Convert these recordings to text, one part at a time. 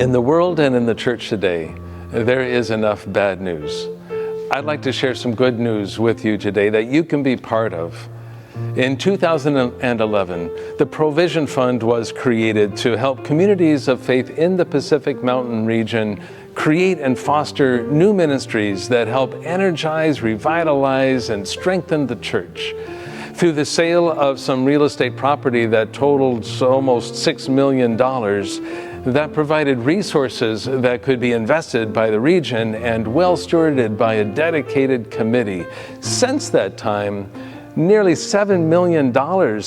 In the world and in the church today, there is enough bad news. I'd like to share some good news with you today that you can be part of. In 2011, the ProVision Fund was created to help communities of faith in the Pacific Mountain region create and foster new ministries that help energize, revitalize, and strengthen the church. Through the sale of some real estate property that totaled almost $6 million, that provided resources that could be invested by the region and well stewarded by a dedicated committee. Since that time, nearly $7 million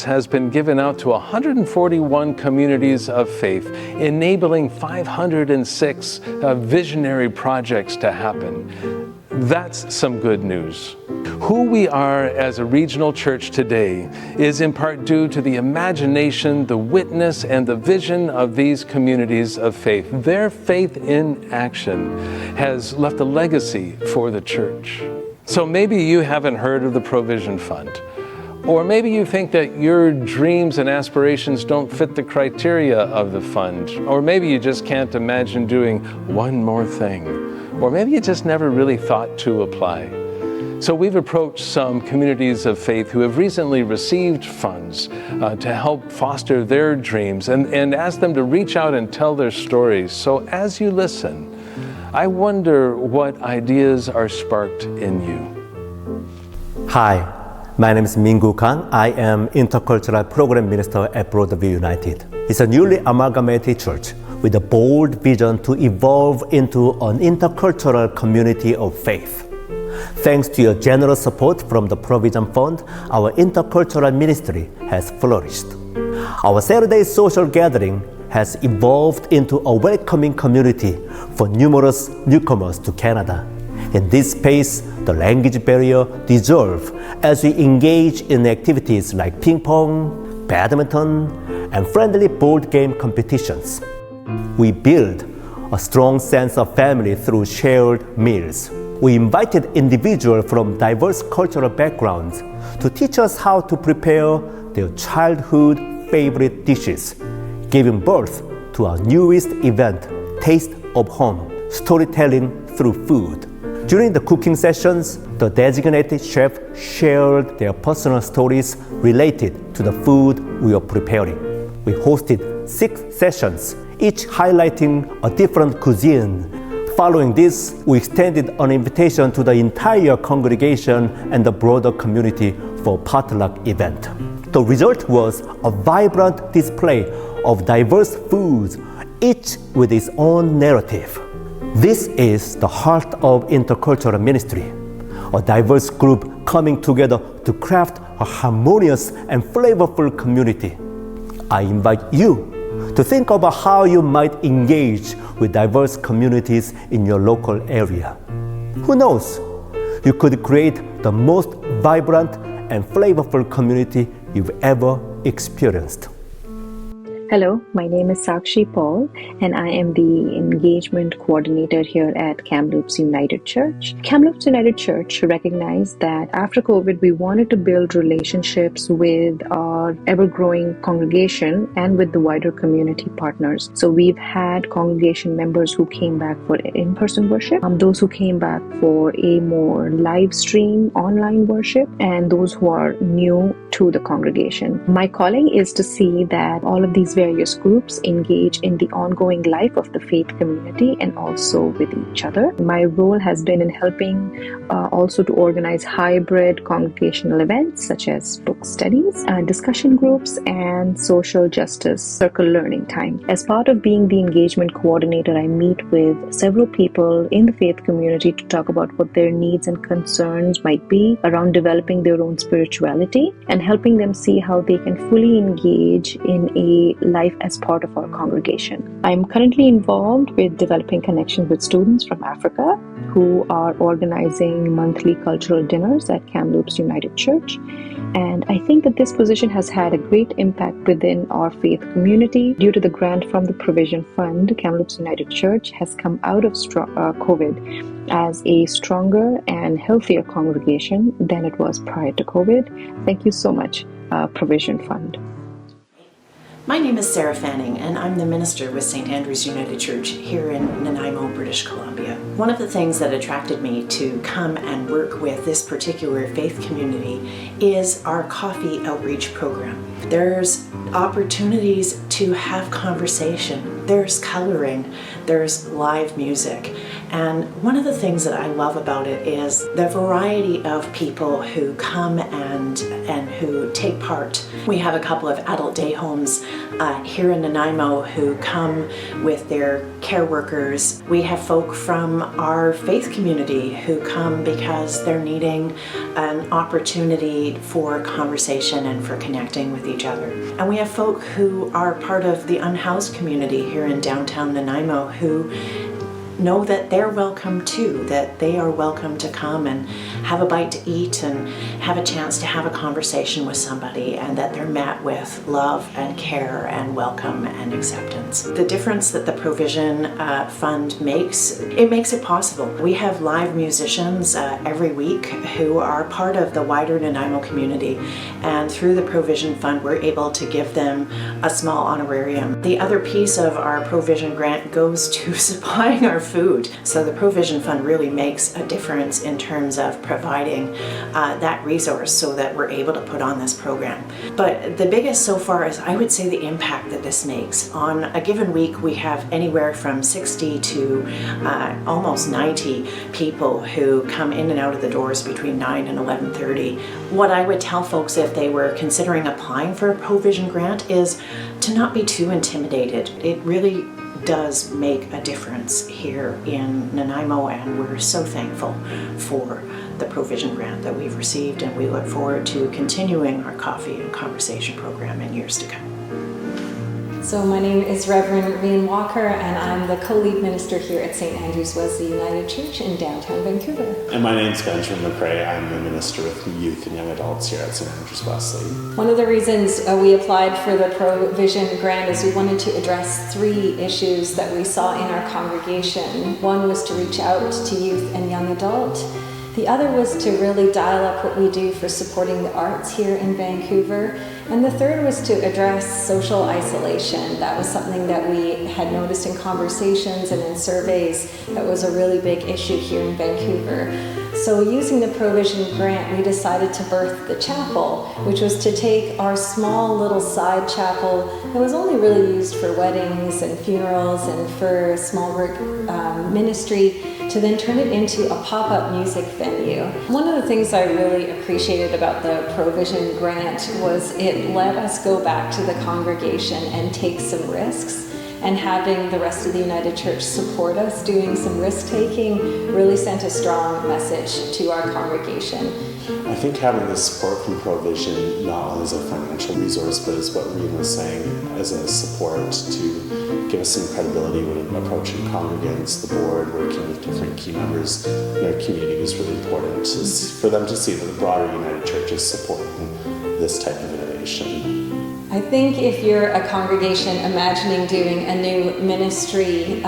has been given out to 141 communities of faith, enabling 506 visionary projects to happen. That's some good news. Who we are as a regional church today is in part due to the imagination, the witness, and the vision of these communities of faith. Their faith in action has left a legacy for the church. So maybe you haven't heard of the ProVision Fund, or maybe you think that your dreams and aspirations don't fit the criteria of the fund, or maybe you just can't imagine doing one more thing, or maybe you just never really thought to apply. So we've approached some communities of faith who have recently received funds to help foster their dreams and asked them to reach out and tell their stories. So as you listen, I wonder what ideas are sparked in you. Hi, my name is Minggu Kang. I am Intercultural Program Minister at Broadview United. It's a newly amalgamated church with a bold vision to evolve into an intercultural community of faith. Thanks to your generous support from the ProVision Fund, our intercultural ministry has flourished. Our Saturday social gathering has evolved into a welcoming community for numerous newcomers to Canada. In this space, the language barrier dissolves as we engage in activities like ping pong, badminton, and friendly board game competitions. We build a strong sense of family through shared meals. We invited individuals from diverse cultural backgrounds to teach us how to prepare their childhood favorite dishes, giving birth to our newest event, Taste of Home, storytelling through food. During the cooking sessions, the designated chef shared their personal stories related to the food we were preparing. We hosted 6 sessions, each highlighting a different cuisine. Following this, we extended an invitation to the entire congregation and the broader community for a potluck event. The result was a vibrant display of diverse foods, each with its own narrative. This is the heart of intercultural ministry, a diverse group coming together to craft a harmonious and flavorful community. I invite you to think about how you might engage with diverse communities in your local area. Who knows? You could create the most vibrant and flavorful community you've ever experienced. Hello, my name is Sakshi Paul, and I am the engagement coordinator here at Kamloops United Church. Kamloops United Church recognized that after COVID, we wanted to build relationships with our ever-growing congregation and with the wider community partners. So we've had congregation members who came back for in-person worship, those who came back for a more live stream online worship, and those who are new to the congregation. My calling is to see that all of these various groups engage in the ongoing life of the faith community and also with each other. My role has been in helping also to organize hybrid congregational events such as book studies, discussion groups, and social justice circle learning time. As part of being the engagement coordinator, I meet with several people in the faith community to talk about what their needs and concerns might be around developing their own spirituality and helping them see how they can fully engage in a life as part of our congregation. I'm currently involved with developing connections with students from Africa who are organizing monthly cultural dinners at Kamloops United Church. And I think that this position has had a great impact within our faith community. Due to the grant from the ProVision Fund, Kamloops United Church has come out of COVID as a stronger and healthier congregation than it was prior to COVID. Thank you so much, ProVision Fund. My name is Sarah Fanning, and I'm the minister with St. Andrew's United Church here in Nanaimo, British Columbia. One of the things that attracted me to come and work with this particular faith community is our coffee outreach program. There's opportunities to have conversation, there's coloring, there's live music. And one of the things that I love about it is the variety of people who come and who take part. We have a couple of adult day homes here in Nanaimo who come with their care workers. We have folk from our faith community who come because they're needing an opportunity for conversation and for connecting with each other. And we have folk who are part of the unhoused community here in downtown Nanaimo who know that they're welcome too, that they are welcome to come and have a bite to eat and have a chance to have a conversation with somebody, and that they're met with love and care and welcome and acceptance. The difference that the ProVision Fund makes, it makes it possible. We have live musicians every week who are part of the wider Nanaimo community, and through the ProVision Fund we're able to give them a small honorarium. The other piece of our ProVision grant goes to supplying our food. So the ProVision Fund really makes a difference in terms of providing that resource so that we're able to put on this program. But the biggest so far is, I would say, the impact that this makes. On a given week we have anywhere from 60 to almost 90 people who come in and out of the doors between 9 and 11:30. What I would tell folks if they were considering applying for a ProVision grant is to not be too intimidated. It really does make a difference here in Nanaimo, and we're so thankful for the ProVision grant that we've received, and we look forward to continuing our coffee and conversation program in years to come. So my name is Reverend Rian Walker, and I'm the co-lead minister here at St. Andrew's Wesley United Church in downtown Vancouver. And my name is Benjamin McRae. I'm the minister with youth and young adults here at St. Andrew's Wesley. One of the reasons we applied for the ProVision grant is we wanted to address 3 issues that we saw in our congregation. One was to reach out to youth and young adult. The other was to really dial up what we do for supporting the arts here in Vancouver. And the third was to address social isolation. That was something that we had noticed in conversations and in surveys that was a really big issue here in Vancouver. So using the ProVision grant, we decided to birth the chapel, which was to take our small little side chapel that was only really used for weddings and funerals and for small group ministry, to then turn it into a pop-up music venue. One of the things I really appreciated about the ProVision grant was it let us go back to the congregation and take some risks, and having the rest of the United Church support us doing some risk-taking really sent a strong message to our congregation. I think having the support from ProVision, not only as a financial resource, but as what Reen was saying, as a support to give us some credibility when approaching congregants, the board, working with different key members in our community was really important for them to see that the broader United Church is supporting this type of innovation. I think if you're a congregation imagining doing a new ministry,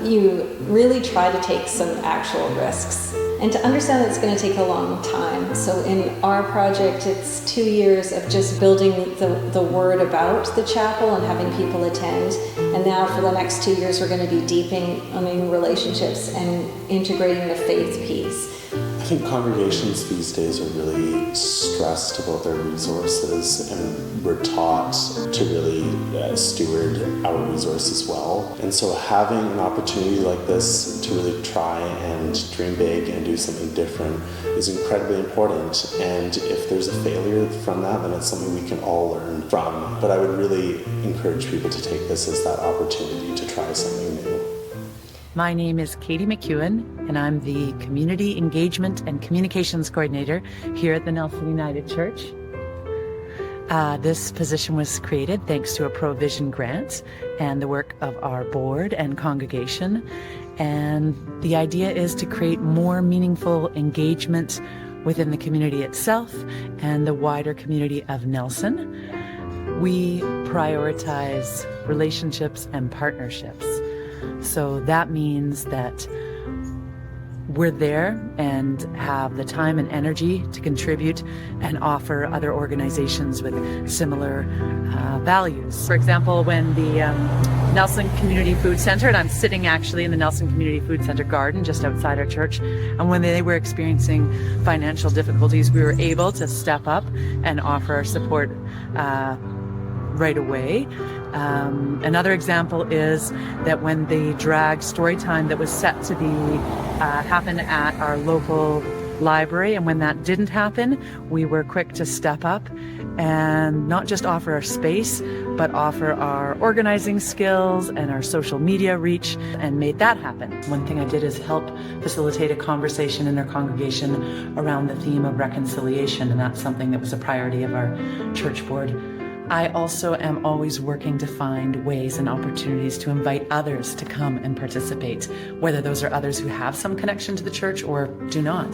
you really try to take some actual risks and to understand that it's going to take a long time. So in our project, it's 2 years of just building the word about the chapel and having people attend. And now for the next 2 years, we're going to be deepening relationships and integrating the faith piece. I think congregations these days are really stressed about their resources, and we're taught to really steward our resources well. And so having an opportunity like this to really try and dream big and do something different is incredibly important. And if there's a failure from that, then it's something we can all learn from. But I would really encourage people to take this as that opportunity to try something new. My name is Katie McEwen, and I'm the Community Engagement and Communications Coordinator here at the Nelson United Church. This position was created thanks to a ProVision grant and the work of our board and congregation. And the idea is to create more meaningful engagement within the community itself and the wider community of Nelson. We prioritize relationships and partnerships. So that means that we're there and have the time and energy to contribute and offer other organizations with similar values. For example, when the Nelson Community Food Center, and I'm sitting actually in the Nelson Community Food Center garden just outside our church, and when they were experiencing financial difficulties, we were able to step up and offer our support right away. Another example is that when the drag story time that was set to be happen at our local library, and when that didn't happen, we were quick to step up and not just offer our space, but offer our organizing skills and our social media reach, and made that happen. One thing I did is help facilitate a conversation in our congregation around the theme of reconciliation, and that's something that was a priority of our church board. I also am always working to find ways and opportunities to invite others to come and participate, whether those are others who have some connection to the church or do not.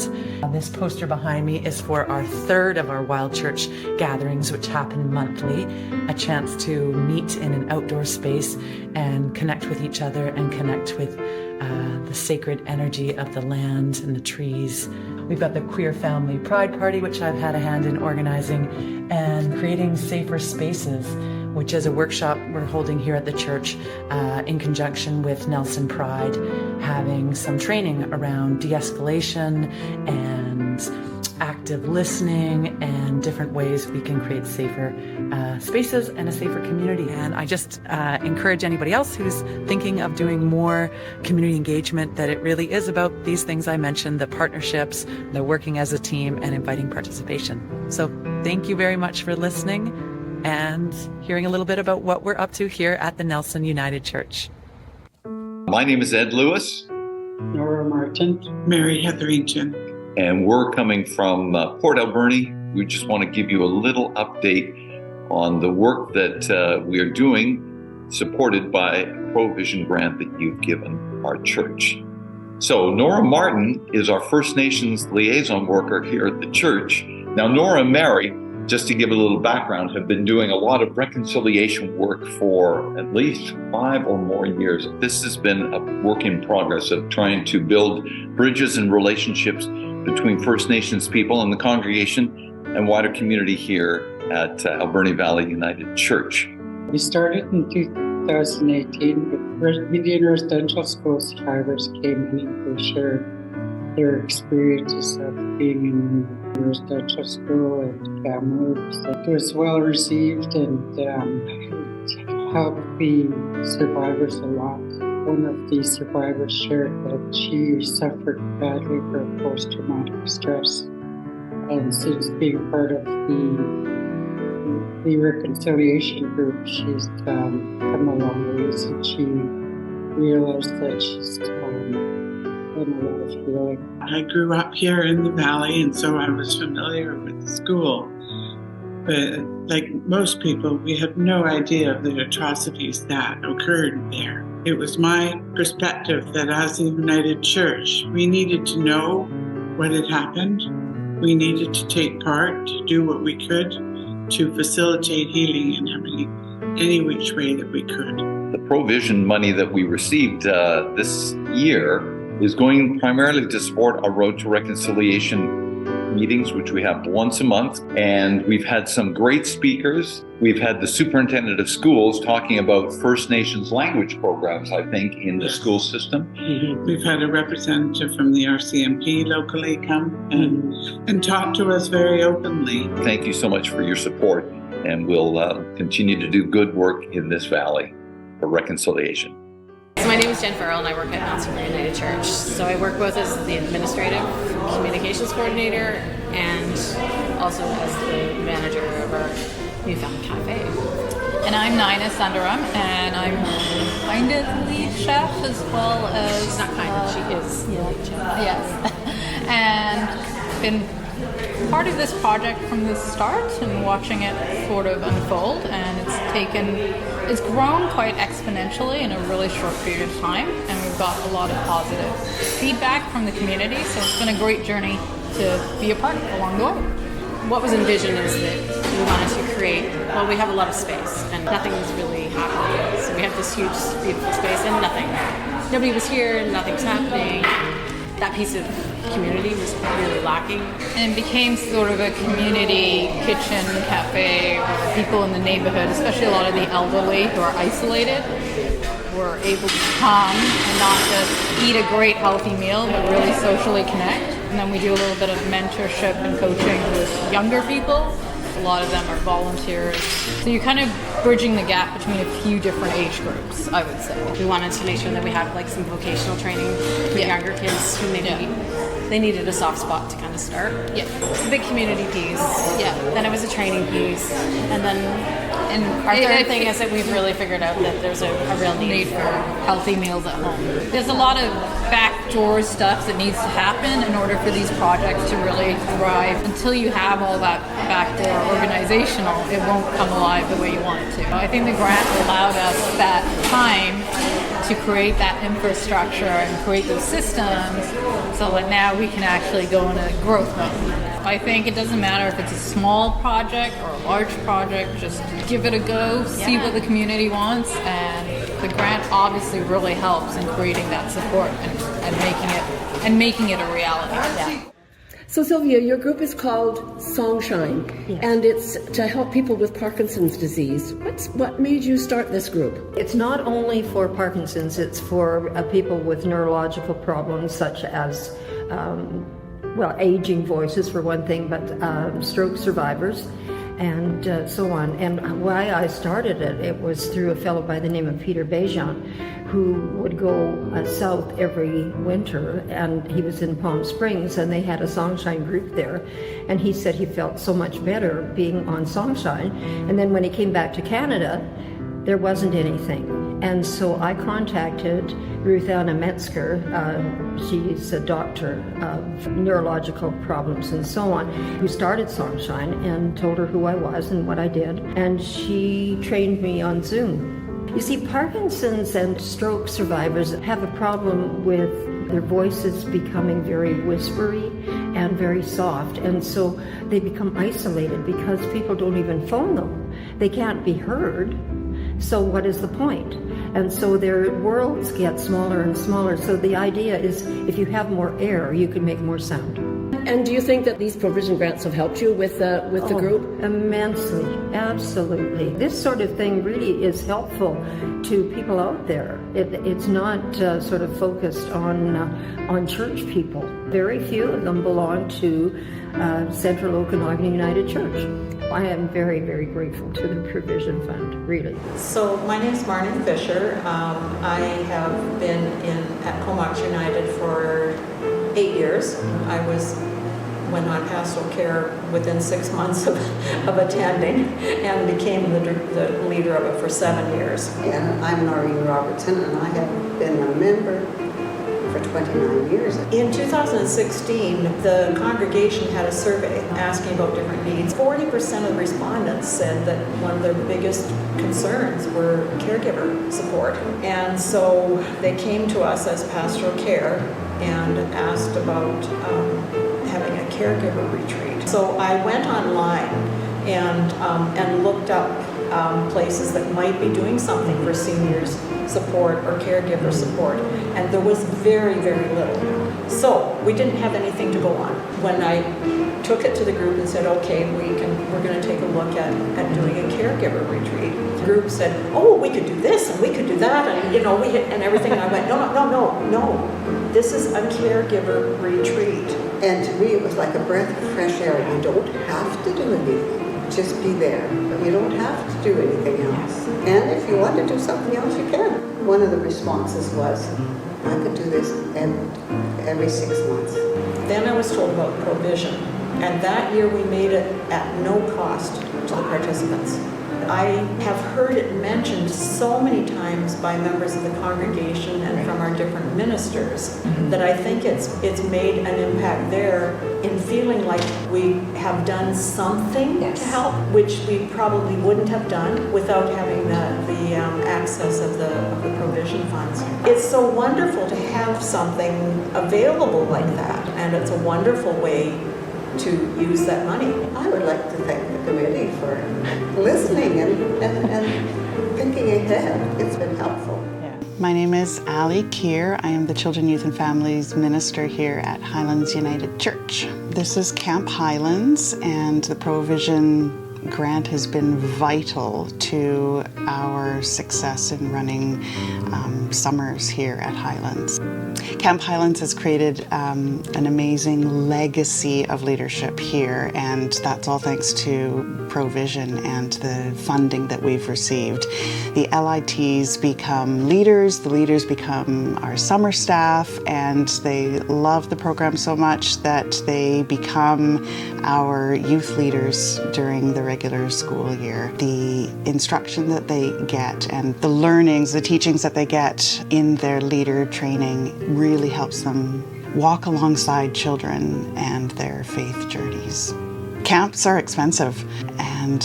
This poster behind me is for our third of our Wild Church gatherings, which happen monthly, a chance to meet in an outdoor space and connect with each other and connect with the sacred energy of the land and the trees. We've got the Queer Family Pride Party, which I've had a hand in organizing, and creating safer spaces, which is a workshop we're holding here at the church in conjunction with Nelson Pride, having some training around de-escalation and active listening and different ways we can create safer spaces and a safer community. And I just encourage anybody else who's thinking of doing more community engagement that it really is about these things I mentioned, the partnerships, the working as a team, and inviting participation. So thank you very much for listening and hearing a little bit about what we're up to here at the Nelson United Church. My name is Ed Lewis. Nora Martin. Mary Hetherington. And we're coming from Port Alberni. We just want to give you a little update on the work that we are doing, supported by a ProVision grant that you've given our church. So Nora Martin is our First Nations liaison worker here at the church. Now, Nora and Mary, just to give a little background, have been doing a lot of reconciliation work for at least 5 or more years. This has been a work in progress of trying to build bridges and relationships between First Nations people and the congregation and wider community here at Alberni Valley United Church. We started in 2018 with Indian residential school survivors came in and they shared their experiences of being in residential school at Kamloops. It was well received and helped the survivors a lot. One of the survivors shared that she suffered badly from post-traumatic stress, and since being part of the reconciliation group, she's come a long ways, and she realized that she's done a lot of healing. I grew up here in the valley, and so I was familiar with the school. But like most people, we had no idea of the atrocities that occurred there. It was my perspective that as a United Church, we needed to know what had happened. We needed to take part, to do what we could to facilitate healing in any which way that we could. The ProVision money that we received this year is going primarily to support our Road to Reconciliation meetings, which we have once a month. And we've had some great speakers. We've had the superintendent of schools talking about First Nations language programs, I think, in the school system. Mm-hmm. We've had a representative from the RCMP locally come and talk to us very openly. Thank you so much for your support, and we'll continue to do good work in this valley for reconciliation. So my name is Jen Farrell and I work at Nelson United Church. So I work both as the administrative communications coordinator and also as the manager of our Newfound Cafe. And I'm Nina Sundaram and I'm kind of the lead chef as well as... She's not kind of, she is the lead chef. Yes. And been part of this project from the start and watching it sort of unfold, and it's grown quite exponentially in a really short period of time, and we've got a lot of positive feedback from the community, so it's been a great journey to be a part of along the way. What was envisioned is that we wanted to create, well, we have a lot of space and nothing is really happening, so we have this huge beautiful space and nobody was here, nothing's happening. that piece of community was really lacking. And it became sort of a community kitchen cafe where people in the neighborhood, especially a lot of the elderly who are isolated, were able to come and not just eat a great healthy meal, but really socially connect. And then we do a little bit of mentorship and coaching with younger people. A lot of them are volunteers. So you're kind of bridging the gap between a few different age groups, I would say. We wanted to make sure that we had like some vocational training for younger kids who maybe they needed a soft spot to kind of start. Yeah. It's a big community piece. Yeah. Then it was a training piece. And then our third thing is that we've really figured out that there's a real need for healthy meals at home. There's a lot of backdoor stuff that needs to happen in order for these projects to really thrive. Until you have all that backdoor organizational, it won't come alive the way you want it to. I think the grant allowed us that time to create that infrastructure and create those systems so that now we can actually go in a growth mode. I think it doesn't matter if it's a small project or a large project, just give it a go, see what the community wants, and the grant obviously really helps in creating that support and making it a reality. Yeah. So Sylvia, your group is called Songshine, and it's to help people with Parkinson's disease. What made you start this group? It's not only for Parkinson's, it's for people with neurological problems such as, aging voices for one thing, but stroke survivors and so on. And why I started it was through a fellow by the name of ProVision, who would go south every winter, and he was in Palm Springs, and they had a Songshine group there, and he said he felt so much better being on Songshine. And then when he came back to Canada, there wasn't anything. And so I contacted Ruth Anna Metzger, she's a doctor of neurological problems and so on, who started Songshine, and told her who I was and what I did, and she trained me on Zoom. You see, Parkinson's and stroke survivors have a problem with their voices becoming very whispery and very soft, and so they become isolated because people don't even phone them. They can't be heard. So what is the point? And so their worlds get smaller and smaller. So the idea is if you have more air, you can make more sound. And do you think that these ProVision grants have helped you with the group? Immensely, absolutely. This sort of thing really is helpful to people out there. It's not sort of focused on church people. Very few of them belong to Central Okanagan United Church. I am very, very grateful to the ProVision Fund, really. So my name is Marnie Fisher. I have been at Comox United for 8 years. I went on pastoral care within 6 months of attending and became the leader of it for 7 years. And I'm Noreen Robertson, and I have been a member for 29 years. In 2016, the congregation had a survey asking about different needs. 40% of the respondents said that one of their biggest concerns were caregiver support. And so they came to us as pastoral care and asked about having a caregiver retreat. So I went online and looked up places that might be doing something for seniors support or caregiver support, and there was very, very little. So we didn't have anything to go on. When I took it to the group and said, okay, we're going to take a look at doing a caregiver retreat, the group said, oh, we could do this and we could do that, and and everything. And I went, no, this is a caregiver retreat. And to me, it was like a breath of fresh air. You don't have to do anything. Just be there. But you don't have to do anything else. And if you want to do something else, you can. One of the responses was, I could do this every 6 months. Then I was told about ProVision. And that year we made it at no cost to the participants. I have heard it mentioned so many times by members of the congregation and from our different ministers that I think it's made an impact there in feeling like we have done something to help, which we probably wouldn't have done without having the access of the ProVision funds. It's so wonderful to have something available like that, and it's a wonderful way to use that money. I would like to thank the committee for listening and thinking ahead. It's been helpful. My name is Allie Keir. I am the Children, Youth and Families Minister here at Highlands United Church. This is Camp Highlands, and the ProVision grant has been vital to our success in running summers here at Highlands. Camp Highlands has created an amazing legacy of leadership here, and that's all thanks to ProVision and the funding that we've received. The LITs become leaders, the leaders become our summer staff, and they love the program so much that they become our youth leaders during the regular school year. The instruction that they get and the learnings, the teachings that they get in their leader training really helps them walk alongside children and their faith journeys. Camps are expensive, and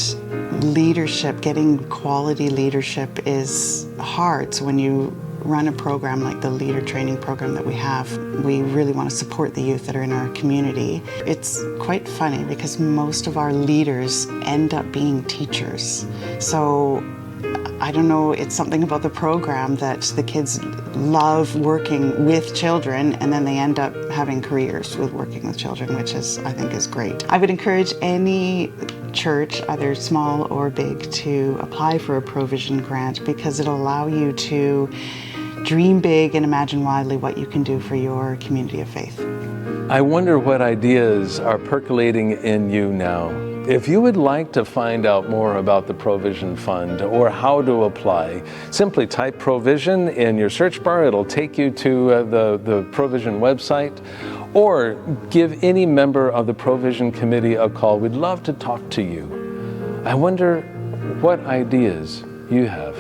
leadership, getting quality leadership is hard. So when you run a program like the leader training program that we have, we really want to support the youth that are in our community. It's quite funny because most of our leaders end up being teachers. So I don't know, it's something about the program that the kids love working with children, and then they end up having careers with working with children, which I think is great. I would encourage any church, either small or big, to apply for a ProVision grant because it'll allow you to dream big and imagine widely what you can do for your community of faith. I wonder what ideas are percolating in you now. If you would like to find out more about the ProVision Fund or how to apply, simply type ProVision in your search bar. It'll take you to the ProVision website, or give any member of the ProVision Committee a call. We'd love to talk to you. I wonder what ideas you have.